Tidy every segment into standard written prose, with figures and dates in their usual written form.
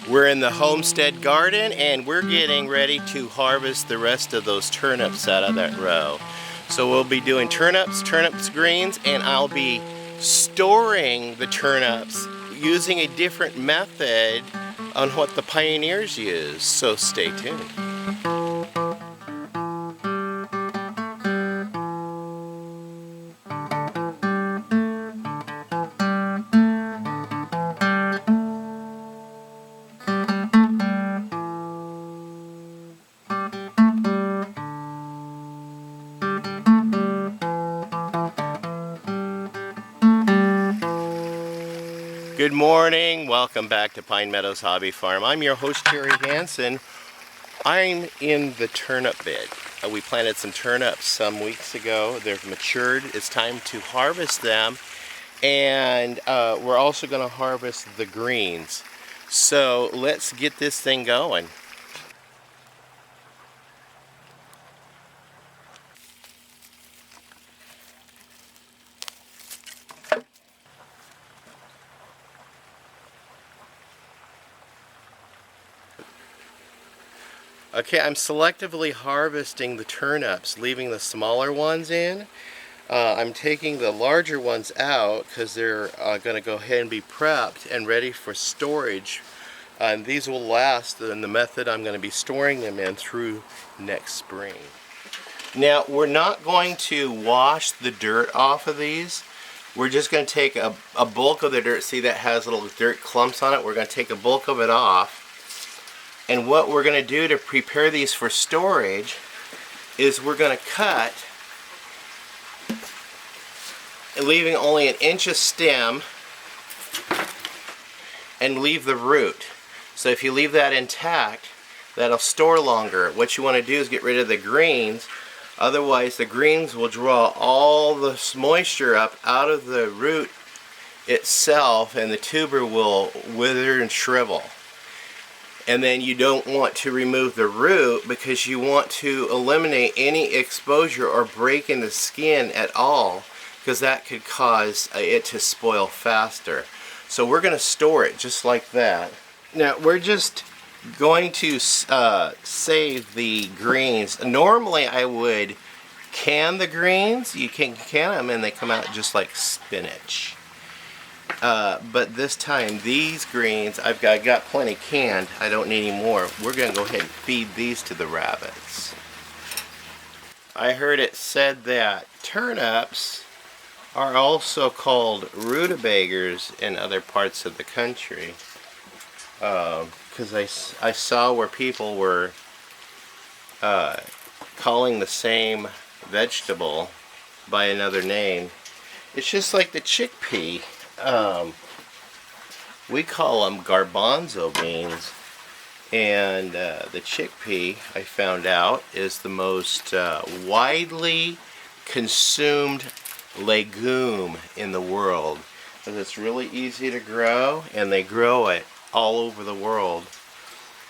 We're in the Homestead garden and we're getting ready to harvest the rest of those turnips out of that row. So we'll be doing turnips greens, and I'll be storing the turnips using a different method on what the pioneers use. So stay tuned. Good morning, welcome back to Pine Meadows Hobby Farm. I'm your host, Terry Hansen. I'm in the turnip bed. We planted some turnips some weeks ago. They've matured. It's time to harvest them. And we're also going to harvest the greens. So let's get this thing going. Okay, I'm selectively harvesting the turnips, leaving the smaller ones in. I'm taking the larger ones out because they're going to go ahead and be prepped and ready for storage. And these will last in the method I'm going to be storing them in through next spring. Now, we're not going to wash the dirt off of these. We're just going to take a bulk of the dirt. See, that has little dirt clumps on it. We're going to take a bulk of it off. And what we're going to do to prepare these for storage is we're going to cut, leaving only 1 inch of stem, and leave the root. So if you leave that intact, that'll store longer. What you want to do is get rid of the greens, otherwise the greens will draw all the moisture up out of the root itself and the tuber will wither and shrivel. And then you don't want to remove the root because you want to eliminate any exposure or break in the skin at all, because that could cause it to spoil faster. So we're going to store it just like that. Now we're just going to save the greens. Normally I would can the greens. You can can them and they come out just like spinach. But this time these greens, I've got plenty canned. I don't need any more. We're going to go ahead and feed these to the rabbits. I heard it said that turnips are also called rutabagas in other parts of the country. Because I saw where people were calling the same vegetable by another name. It's just like the chickpea. We call them garbanzo beans, and the chickpea, I found out, is the most widely consumed legume in the world, because it's really easy to grow and they grow it all over the world,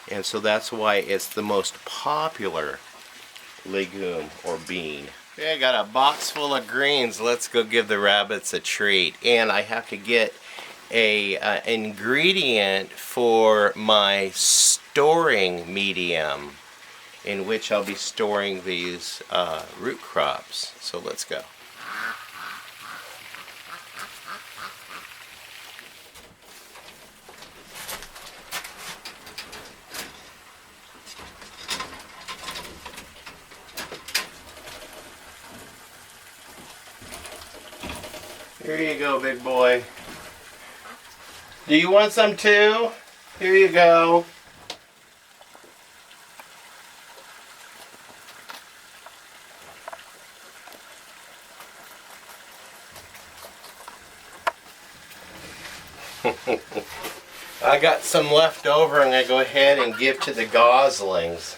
and so that's why it's the most popular legume or bean. Okay, I got a box full of greens. Let's go give the rabbits a treat. And I have to get a ingredient for my storing medium, in which I'll be storing these root crops. So let's go. Here you go, big boy. Do you want some too? Here you go. I got some left over. I'm going to go ahead and give to the goslings.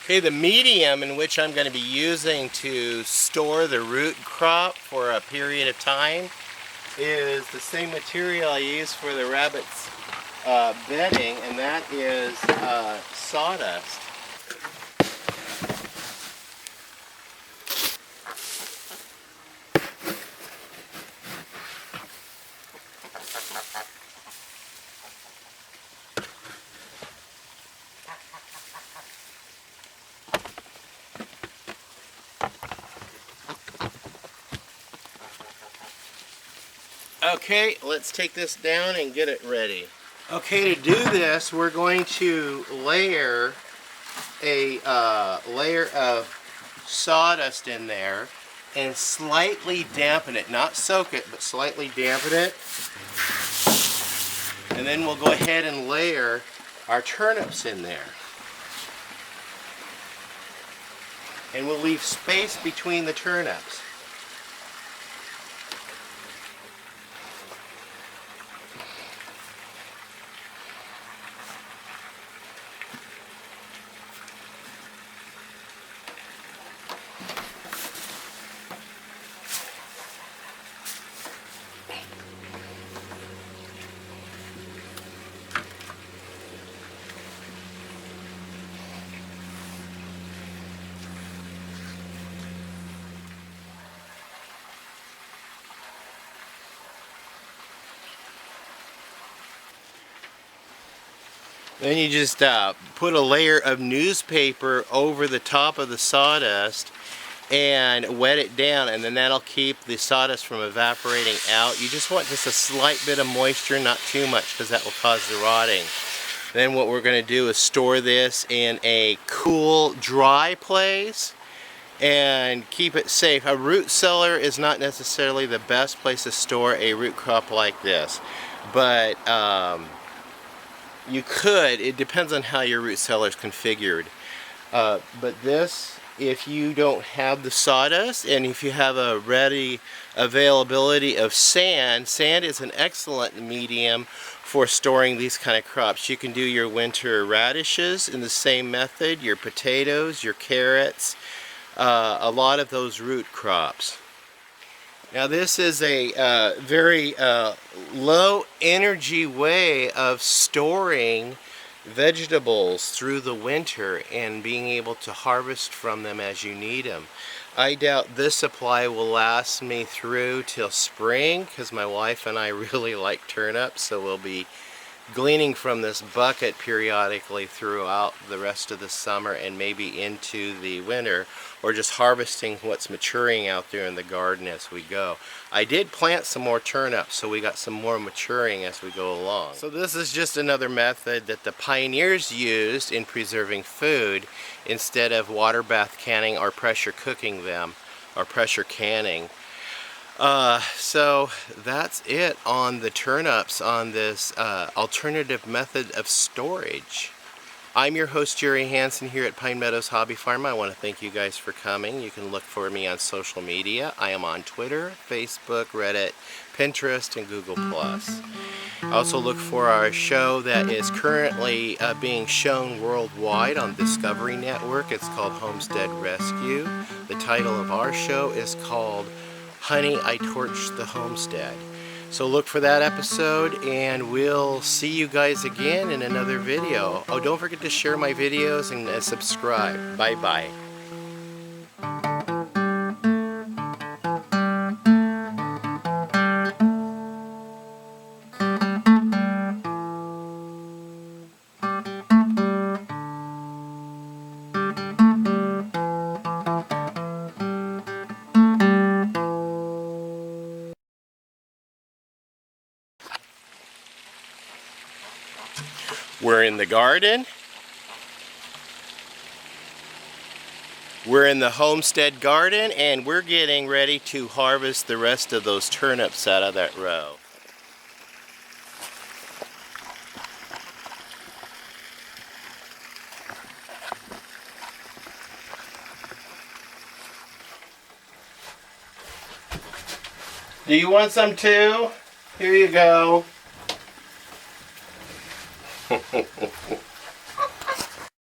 Okay, the medium in which I'm going to be using to store the root crop for a period of time is the same material I use for the rabbits' bedding, and that is sawdust. Okay, let's take this down and get it ready. Okay, to do this, we're going to layer a layer of sawdust in there and slightly dampen it. Not soak it, but slightly dampen it. And then we'll go ahead and layer our turnips in there. And we'll leave space between the turnips. Then you just put a layer of newspaper over the top of the sawdust and wet it down, and then that'll keep the sawdust from evaporating out. You just want just a slight bit of moisture, not too much, because that will cause the rotting. Then what we're going to do is store this in a cool, dry place and keep it safe. A root cellar is not necessarily the best place to store a root crop like this, but you could. It depends on how your root cellar is configured. But this, if you don't have the sawdust and if you have a ready availability of sand, sand is an excellent medium for storing these kind of crops. You can do your winter radishes in the same method, your potatoes, your carrots, a lot of those root crops. Now this is a very low energy way of storing vegetables through the winter and being able to harvest from them as you need them. I doubt this supply will last me through till spring, because my wife and I really like turnips, so we'll be gleaning from this bucket periodically throughout the rest of the summer and maybe into the winter, or just harvesting what's maturing out there in the garden as we go. I did plant some more turnips, so we got some more maturing as we go along. So this is just another method that the pioneers used in preserving food instead of water bath canning or pressure cooking them, or pressure canning. So that's it on the turnips on this alternative method of storage. I'm your host, Jerry Hansen, here at Pine Meadows Hobby Farm. I want to thank you guys for coming. You can look for me on social media. I am on Twitter, Facebook, Reddit, Pinterest, and Google+. Also look for our show that is currently being shown worldwide on Discovery Network. It's called Homestead Rescue. The title of our show is called Honey, I Torched the Homestead. So look for that episode, and we'll see you guys again in another video. Oh, don't forget to share my videos and subscribe. Bye-bye. We're in the garden. We're in the homestead garden, and we're getting ready to harvest the rest of those turnips out of that row. Do you want some too? Here you go.